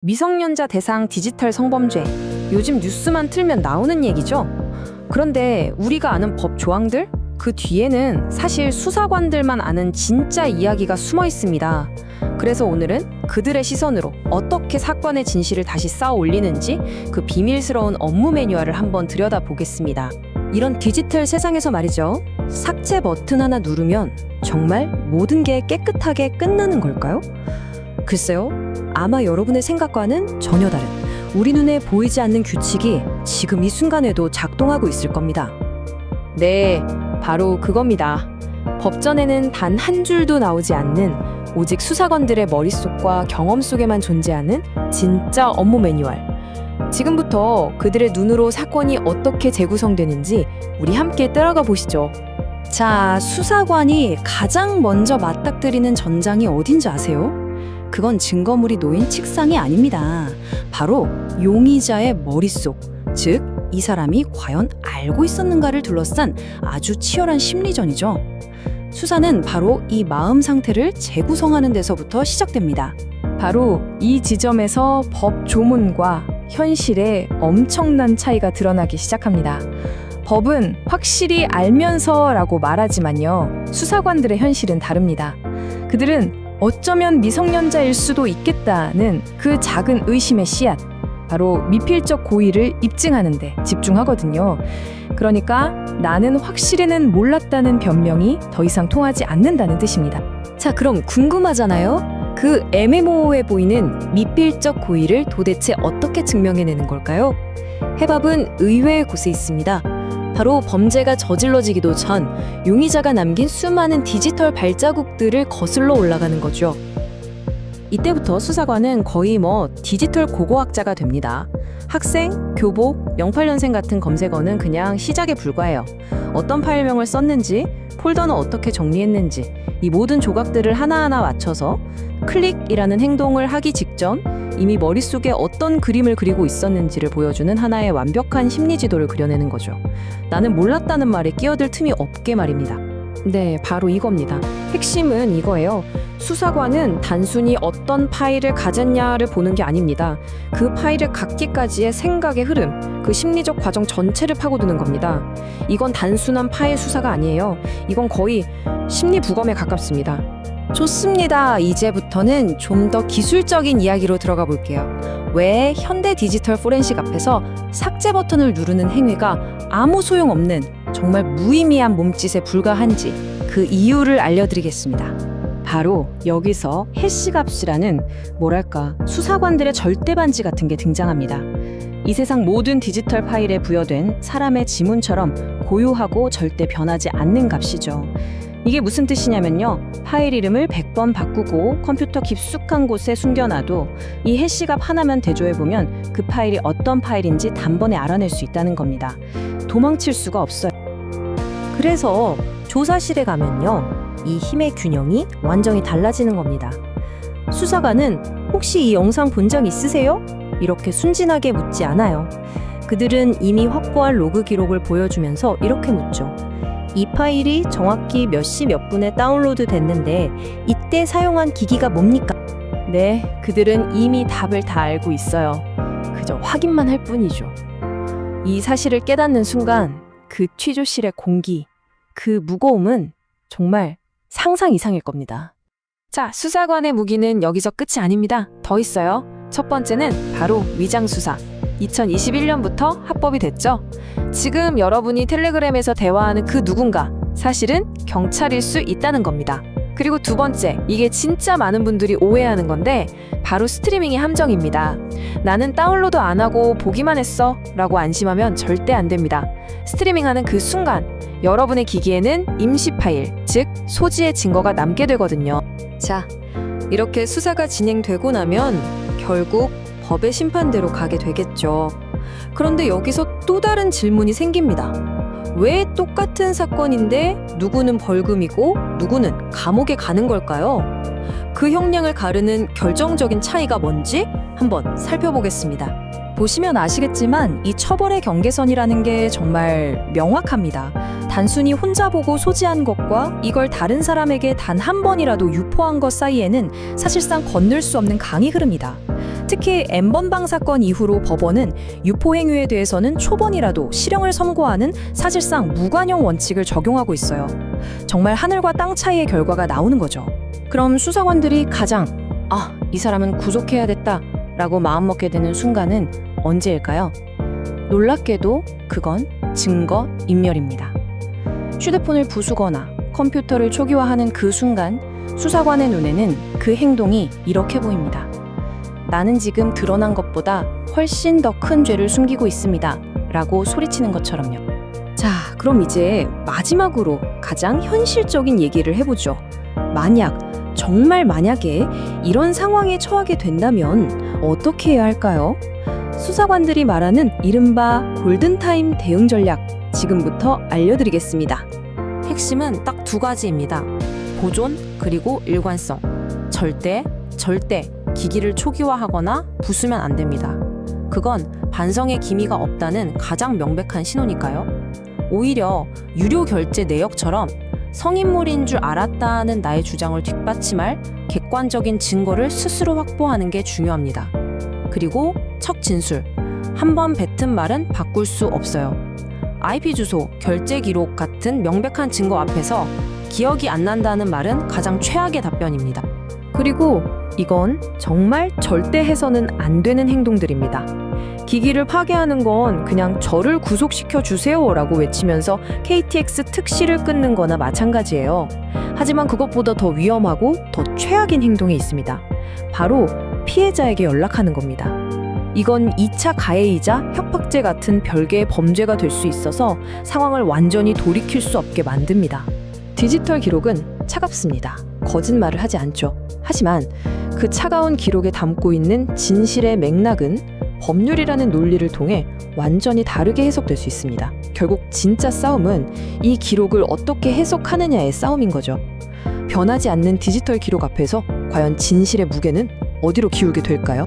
미성년자 대상 디지털 성범죄. 요즘 뉴스만 틀면 나오는 얘기죠? 그런데 우리가 아는 법 조항들? 그 뒤에는 사실 수사관들만 아는 진짜 이야기가 숨어 있습니다. 그래서 오늘은 그들의 시선으로 어떻게 사건의 진실을 다시 쌓아 올리는지 그 비밀스러운 업무 매뉴얼을 한번 들여다보겠습니다. 이런 디지털 세상에서 말이죠. 삭제 버튼 하나 누르면 정말 모든 게 깨끗하게 끝나는 걸까요? 글쎄요. 아마 여러분의 생각과는 전혀 다른 우리 눈에 보이지 않는 규칙이 지금 이 순간에도 작동하고 있을 겁니다. 네, 바로 그겁니다. 법전에는 단 한 줄도 나오지 않는 오직 수사관들의 머릿속과 경험 속에만 존재하는 진짜 업무 매뉴얼. 지금부터 그들의 눈으로 사건이 어떻게 재구성되는지 우리 함께 따라가 보시죠. 자, 수사관이 가장 먼저 맞닥뜨리는 전장이 어딘지 아세요? 그건 증거물이 놓인 책상이 아닙니다. 바로 용의자의 머릿속, 즉 이 사람이 과연 알고 있었는가를 둘러싼 아주 치열한 심리전이죠. 수사는 바로 이 마음 상태를 재구성하는 데서부터 시작됩니다. 바로 이 지점에서 법 조문과 현실의 엄청난 차이가 드러나기 시작합니다. 법은 확실히 알면서라고 말하지만요. 수사관들의 현실은 다릅니다. 그들은 어쩌면 미성년자일 수도 있겠다는 그 작은 의심의 씨앗, 바로 미필적 고의를 입증하는 데 집중하거든요. 그러니까 나는 확실히는 몰랐다는 변명이 더 이상 통하지 않는다는 뜻입니다. 자, 그럼 궁금하잖아요? 그 애매모호해 보이는 미필적 고의를 도대체 어떻게 증명해내는 걸까요? 해답은 의외의 곳에 있습니다. 바로 범죄가 저질러지기도 전 용의자가 남긴 수많은 디지털 발자국들을 거슬러 올라가는 거죠. 이때부터 수사관은 거의 디지털 고고학자가 됩니다. 학생, 교복, 08년생 같은 검색어는 그냥 시작에 불과해요. 어떤 파일명을 썼는지, 폴더는 어떻게 정리했는지 이 모든 조각들을 하나하나 맞춰서 클릭이라는 행동을 하기 직전 이미 머릿속에 어떤 그림을 그리고 있었는지를 보여주는 하나의 완벽한 심리지도를 그려내는 거죠. 나는 몰랐다는 말에 끼어들 틈이 없게 말입니다. 네, 바로 이겁니다. 핵심은 이거예요. 수사관은 단순히 어떤 파일을 가졌냐를 보는 게 아닙니다. 그 파일을 갖기까지의 생각의 흐름, 그 심리적 과정 전체를 파고드는 겁니다. 이건 단순한 파일 수사가 아니에요. 이건 거의 심리 부검에 가깝습니다. 좋습니다. 이제부터는 좀 더 기술적인 이야기로 들어가 볼게요. 왜 현대 디지털 포렌식 앞에서 삭제 버튼을 누르는 행위가 아무 소용없는 정말 무의미한 몸짓에 불과한지 그 이유를 알려드리겠습니다. 바로 여기서 해시값이라는 수사관들의 절대 반지 같은 게 등장합니다. 이 세상 모든 디지털 파일에 부여된 사람의 지문처럼 고유하고 절대 변하지 않는 값이죠. 이게 무슨 뜻이냐면요. 파일 이름을 100번 바꾸고 컴퓨터 깊숙한 곳에 숨겨놔도 이 해시값 하나만 대조해보면 그 파일이 어떤 파일인지 단번에 알아낼 수 있다는 겁니다. 도망칠 수가 없어요. 그래서 조사실에 가면요. 이 힘의 균형이 완전히 달라지는 겁니다. 수사관은 혹시 이 영상 본 적 있으세요? 이렇게 순진하게 묻지 않아요. 그들은 이미 확보한 로그 기록을 보여주면서 이렇게 묻죠. 이 파일이 정확히 몇 시 몇 분에 다운로드 됐는데 이때 사용한 기기가 뭡니까? 네, 그들은 이미 답을 다 알고 있어요. 그저 확인만 할 뿐이죠. 이 사실을 깨닫는 순간 그 취조실의 공기, 그 무거움은 정말 상상 이상일 겁니다. 자, 수사관의 무기는 여기서 끝이 아닙니다. 더 있어요. 첫 번째는 바로 위장수사. 2021년부터 합법이 됐죠. 지금 여러분이 텔레그램에서 대화하는 그 누군가, 사실은 경찰일 수 있다는 겁니다. 그리고 두 번째, 이게 진짜 많은 분들이 오해하는 건데 바로 스트리밍의 함정입니다. 나는 다운로드 안 하고 보기만 했어 라고 안심하면 절대 안 됩니다. 스트리밍하는 그 순간 여러분의 기기에는 임시 파일, 즉 소지의 증거가 남게 되거든요. 자, 이렇게 수사가 진행되고 나면 결국 법의 심판대로 가게 되겠죠. 그런데 여기서 또 다른 질문이 생깁니다. 왜 똑같은 사건인데 누구는 벌금이고 누구는 감옥에 가는 걸까요? 그 형량을 가르는 결정적인 차이가 뭔지 한번 살펴보겠습니다. 보시면 아시겠지만 이 처벌의 경계선이라는 게 정말 명확합니다. 단순히 혼자 보고 소지한 것과 이걸 다른 사람에게 단 한 번이라도 유포한 것 사이에는 사실상 건널 수 없는 강이 흐릅니다. 특히 N번방 사건 이후로 법원은 유포 행위에 대해서는 초범이라도 실형을 선고하는 사실상 무관용 원칙을 적용하고 있어요. 정말 하늘과 땅 차이의 결과가 나오는 거죠. 그럼 수사관들이 가장 이 사람은 구속해야겠다 라고 마음먹게 되는 순간은 언제일까요? 놀랍게도 그건 증거 인멸입니다. 휴대폰을 부수거나 컴퓨터를 초기화하는 그 순간 수사관의 눈에는 그 행동이 이렇게 보입니다. 나는 지금 드러난 것보다 훨씬 더 큰 죄를 숨기고 있습니다 라고 소리치는 것처럼요. 자, 그럼 이제 마지막으로 가장 현실적인 얘기를 해보죠. 정말 만약에 이런 상황에 처하게 된다면 어떻게 해야 할까요? 수사관들이 말하는 이른바 골든타임 대응 전략 지금부터 알려드리겠습니다. 핵심은 딱 두 가지입니다. 보존 그리고 일관성. 절대 기기를 초기화하거나 부수면 안 됩니다. 그건 반성의 기미가 없다는 가장 명백한 신호니까요. 오히려 유료 결제 내역처럼 성인물인 줄 알았다는 나의 주장을 뒷받침할 객관적인 증거를 스스로 확보하는 게 중요합니다. 그리고 척 진술. 한 번 뱉은 말은 바꿀 수 없어요. IP 주소, 결제 기록 같은 명백한 증거 앞에서 기억이 안 난다는 말은 가장 최악의 답변입니다. 그리고 이건 정말 절대 해서는 안 되는 행동들입니다. 기기를 파괴하는 건 그냥 저를 구속시켜 주세요라고 외치면서 KTX 특시를 끊는 거나 마찬가지예요. 하지만 그것보다 더 위험하고 더 최악인 행동이 있습니다. 바로 피해자에게 연락하는 겁니다. 이건 2차 가해이자 협박죄 같은 별개의 범죄가 될 수 있어서 상황을 완전히 돌이킬 수 없게 만듭니다. 디지털 기록은 차갑습니다. 거짓말을 하지 않죠. 하지만 그 차가운 기록에 담고 있는 진실의 맥락은 법률이라는 논리를 통해 완전히 다르게 해석될 수 있습니다. 결국 진짜 싸움은 이 기록을 어떻게 해석하느냐의 싸움인 거죠. 변하지 않는 디지털 기록 앞에서 과연 진실의 무게는 어디로 기울게 될까요?